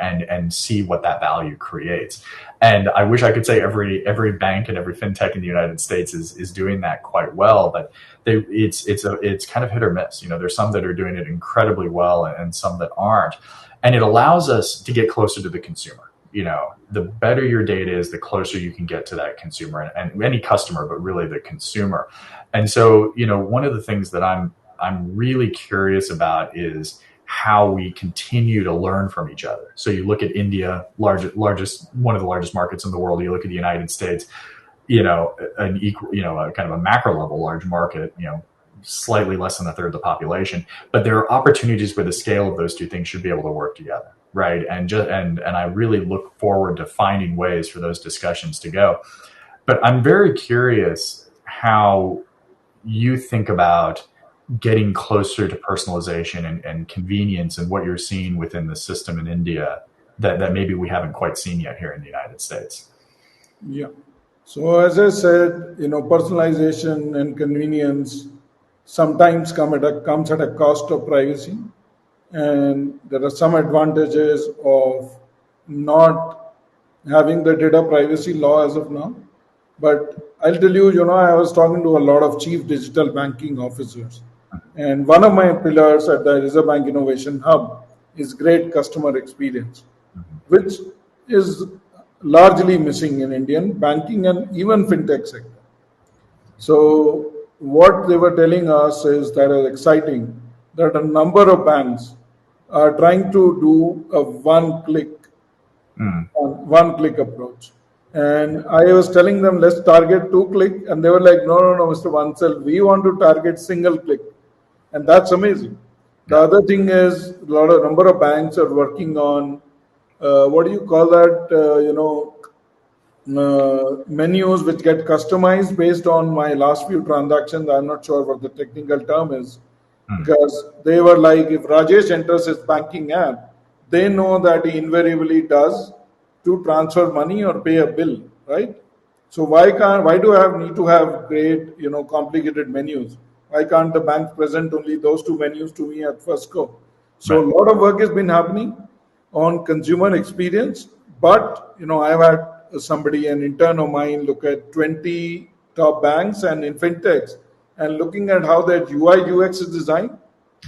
and see what that value creates. And I wish I could say every bank and every fintech in the United States is doing that quite well, but it's kind of hit or miss. There's some that are doing it incredibly well and some that aren't. And it allows us to get closer to the consumer. The better your data is, the closer you can get to that consumer and any customer, but really the consumer. And so, one of the things that I'm really curious about is how we continue to learn from each other. So you look at India, one of the largest markets in the world. You look at the United States, an equal, a kind of a macro level large market, slightly less than a third of the population. But there are opportunities where the scale of those two things should be able to work together, right? And I really look forward to finding ways for those discussions to go. But I'm very curious how you think about getting closer to personalization and convenience and what you're seeing within the system in India that maybe we haven't quite seen yet here in the United States. Yeah. So as I said, personalization and convenience sometimes comes at a cost of privacy. And there are some advantages of not having the data privacy law as of now. But I'll tell you, I was talking to a lot of chief digital banking officers. And one of my pillars at the Reserve Bank Innovation Hub is great customer experience, which is largely missing in Indian banking and even fintech sector. So what they were telling us is that is exciting, that a number of banks are trying to do a one-click approach. And I was telling them, let's target 2-click. And they were like, no, Mr. Bansal, we want to target single-click. And that's amazing. The other thing is, a number of banks are working on, what do you call that, menus which get customized based on my last few transactions. I'm not sure what the technical term is. Because they were like, if Rajesh enters his banking app, they know that he invariably does to transfer money or pay a bill, right? So why do I need to have great, complicated menus? Why can't the bank present only those two menus to me at first go? So a lot of work has been happening on consumer experience, but I've had somebody, an intern of mine, look at 20 top banks and in fintechs and looking at how their UI UX is designed.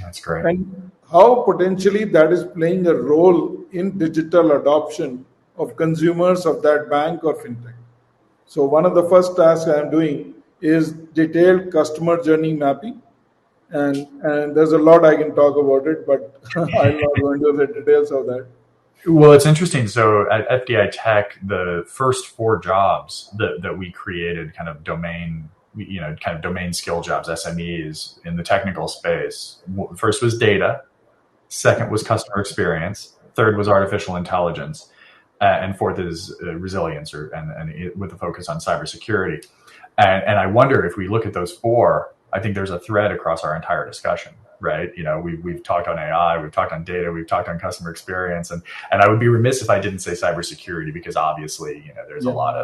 That's great. And how potentially that is playing a role in digital adoption of consumers of that bank or fintech. So one of the first tasks I'm doing is detailed customer journey mapping. And there's a lot I can talk about it, but I'm not going to the details of that. Well, it's interesting. So at FDITECH, the first 4 jobs that we created, kind of domain skill jobs, SMEs in the technical space. First was data. Second was customer experience. Third was artificial intelligence. And fourth is resilience, and with a focus on cybersecurity. And I wonder if we look at those 4, I think there's a thread across our entire discussion, right? We've talked on AI, we've talked on data, we've talked on customer experience, and I would be remiss if I didn't say cybersecurity, because obviously, there's a lot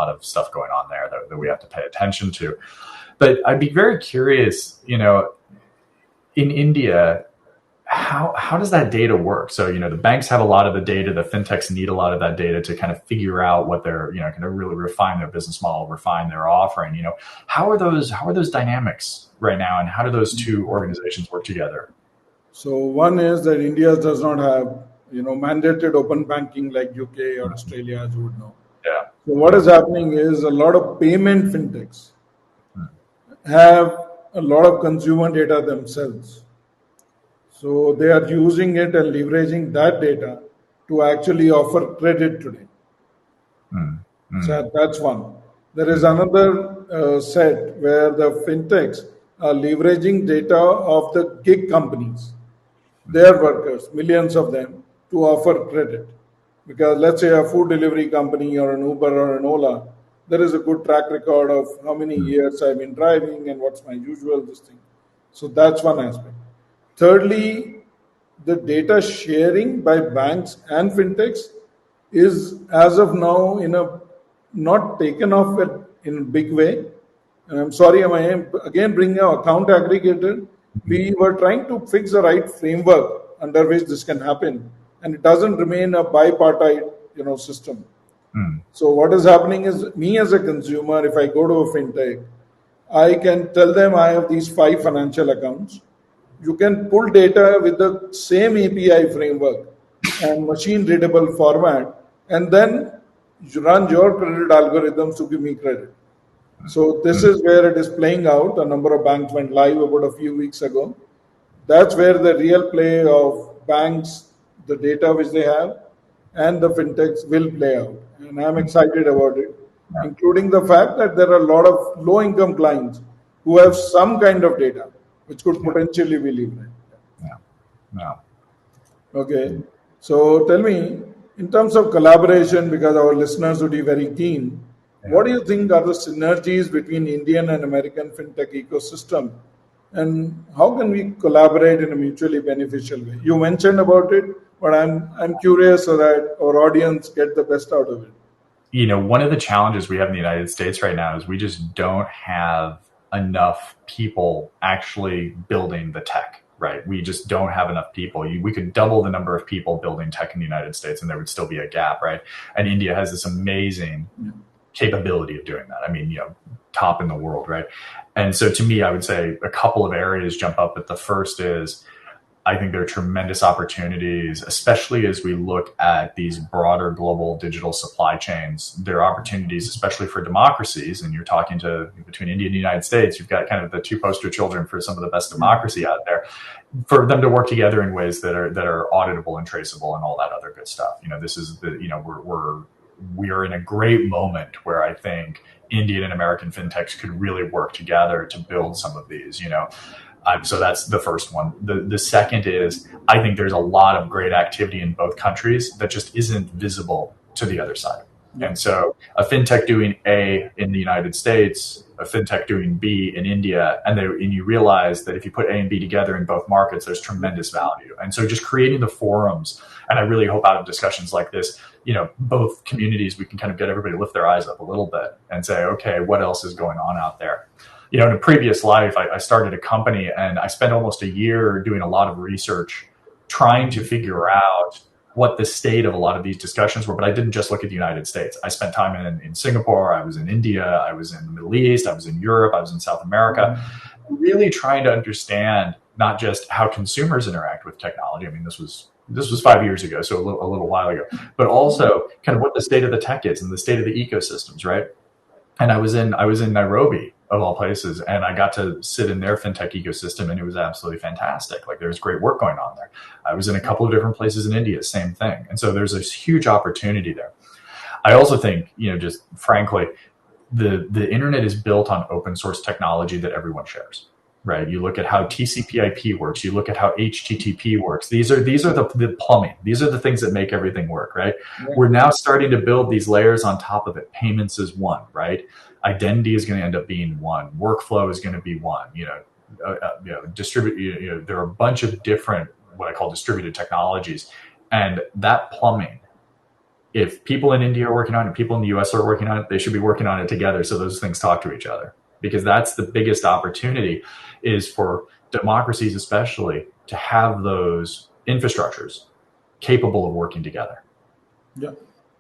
of stuff going on there that we have to pay attention to. But I'd be very curious, in India, how does that data work? So, the banks have a lot of the data, the fintechs need a lot of that data to kind of figure out what they're, kind of really refine their business model, refine their offering. How are those dynamics right now, and how do those two organizations work together? So one is that India does not have, mandated open banking like UK or Australia, as you would know. Yeah. So what is happening is a lot of payment fintechs have a lot of consumer data themselves. So they are using it and leveraging that data to actually offer credit today. So that's one. There is another set where the fintechs are leveraging data of the gig companies, their workers, millions of them, to offer credit. Because let's say a food delivery company or an Uber or an Ola, there is a good track record of how many years I've been driving and what's my usual this thing. So that's one aspect. Thirdly, the data sharing by banks and fintechs is, as of now, not taken off in a big way. And I'm sorry, I am again bringing an account aggregator. We were trying to fix the right framework under which this can happen. and it doesn't remain a bipartite, system. Mm. So what is happening is, me as a consumer, if I go to a fintech, I can tell them I have these 5 financial accounts. You can pull data with the same API framework and machine readable format, and then you run your credit algorithms to give me credit. So this Mm. is where it is playing out. A number of banks went live about a few weeks ago. That's where the real play of banks, the data which they have, and the fintechs will play out. And I'm excited about it, Yeah. including the fact that there are a lot of low income clients who have some kind of data which could Yeah. potentially be leveraged. Yeah. Yeah. Okay. So tell me, in terms of collaboration, because our listeners would be very keen, Yeah. what do you think are the synergies between Indian and American fintech ecosystem? And how can we collaborate in a mutually beneficial way? You mentioned about it, but I'm curious so that our audience get the best out of it. One of the challenges we have in the United States right now is we just don't have enough people actually building the tech, right? We just don't have enough people. We could double the number of people building tech in the United States and there would still be a gap, right? And India has this amazing capability of doing that. I mean, top in the world, right? And so to me, I would say a couple of areas jump up, but the first is I think there are tremendous opportunities, especially as we look at these broader global digital supply chains. There are opportunities, especially for democracies, and you're talking to between India and the United States, you've got kind of the two poster children for some of the best democracy out there, for them to work together in ways that are auditable and traceable and all that other good stuff. This is we are in a great moment where I think Indian and American fintechs could really work together to build some of these, so that's the first one. The second is I think there's a lot of great activity in both countries that just isn't visible to the other side. Yeah. And so a fintech doing A in the United States, a fintech doing B in India, and you realize that if you put A and B together in both markets, there's tremendous value. And so just creating the forums, and I really hope out of discussions like this, both communities, we can kind of get everybody to lift their eyes up a little bit and say, okay, what else is going on out there? In a previous life, I started a company and I spent almost a year doing a lot of research trying to figure out what the state of a lot of these discussions were. But I didn't just look at the United States. I spent time in Singapore, I was in India, I was in the Middle East, I was in Europe, I was in South America, really trying to understand not just how consumers interact with technology. I mean, this was 5 years ago, so a little while ago, but also kind of what the state of the tech is and the state of the ecosystems, right? And I was in Nairobi, of all places, and I got to sit in their fintech ecosystem, and it was absolutely fantastic. Like, there's great work going on there. I was in a couple of different places in India, same thing. And so there's this huge opportunity there. I also think, just frankly, the internet is built on open source technology that everyone shares. Right. You look at how TCP/IP works. You look at how HTTP works. These are the plumbing. These are the things that make everything work. Right. Yeah. We're now starting to build these layers on top of it. Payments is one. Right. Identity is going to end up being one. Workflow is going to be one. Distribute. There are a bunch of different what I call distributed technologies, and that plumbing. If people in India are working on it, people in the US are working on it, they should be working on it together so those things talk to each other. Because that's the biggest opportunity, is for democracies especially to have those infrastructures capable of working together. Yeah,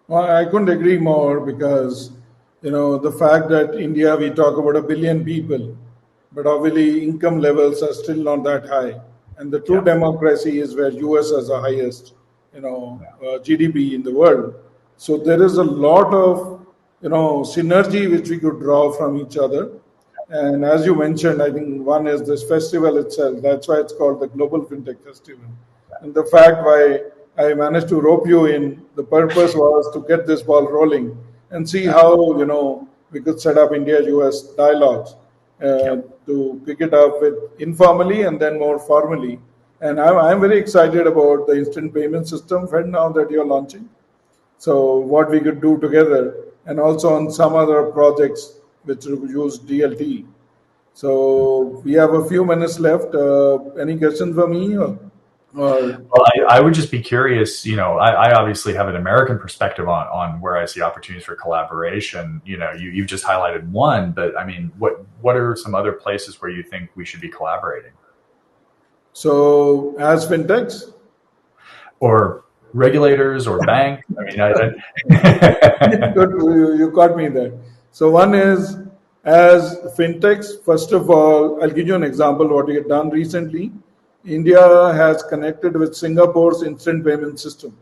well, I couldn't agree more, because the fact that India, we talk about 1 billion people, but obviously income levels are still not that high, and the true democracy is where US has the highest GDP in the world. So there is a lot of synergy which we could draw from each other. And as you mentioned, I think one is this festival itself. That's why it's called the Global FinTech Festival. And the fact why I managed to rope you in, the purpose was to get this ball rolling and see how we could set up India-US dialogues to pick it up with informally and then more formally. And I'm very excited about the instant payment system, Fed, now that you're launching. So what we could do together, and also on some other projects which use DLT. So we have a few minutes left. Any questions for me? Well, I would just be curious. I obviously have an American perspective on where I see opportunities for collaboration. You've just highlighted one, but I mean, what are some other places where you think we should be collaborating? So as fintechs? Or regulators or banks? I mean, Good, you caught me there. So one is, as fintechs, first of all, I'll give you an example what we have done recently. India has connected with Singapore's instant payment system.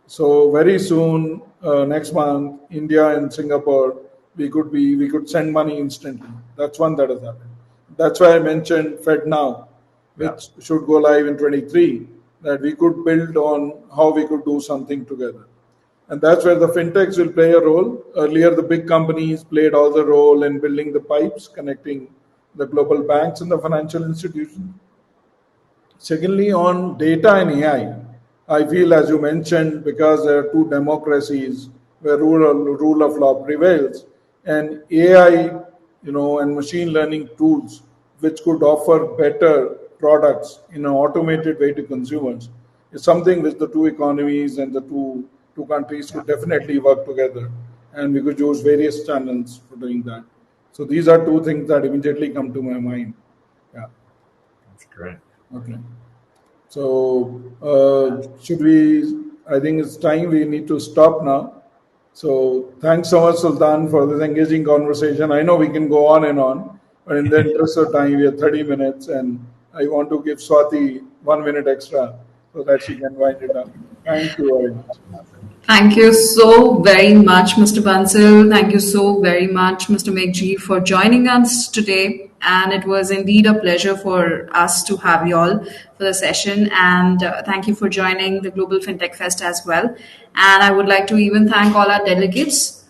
So very soon, next month, India and Singapore, we could send money instantly. That's one that has happened. That's why I mentioned Fed Now, which should go live in 23. That we could build on how we could do something together, and that's where the fintechs will play a role. Earlier, the big companies played all the role in building the pipes connecting the global banks and the financial institutions. Secondly, on data and AI, I feel, as you mentioned, because there are two democracies where rule of law prevails, and AI, and machine learning tools, which could offer better products in an automated way to consumers, is something which the two economies and the two countries could definitely work together, and we could use various channels for doing that. So these are two things that immediately come to my mind. Yeah. that's great. Okay. So, should we? I think it's time we need to stop now. So, thanks so much, Sultan, for this engaging conversation. I know we can go on and on, but in the interest of time, we have 30 minutes, and I want to give Swati 1 minute extra so that she can wind it up. Thank you very much. Thank you so very much, Mr. Bansal. Thank you so very much, Mr. Meghji, for joining us today. And it was indeed a pleasure for us to have you all for the session. And thank you for joining the Global FinTech Fest as well. And I would like to even thank all our delegates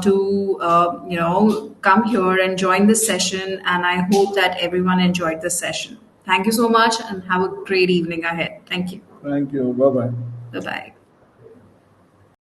to come here and join this session. And I hope that everyone enjoyed this session. Thank you so much, and have a great evening ahead. Thank you. Thank you. Bye bye. Bye bye.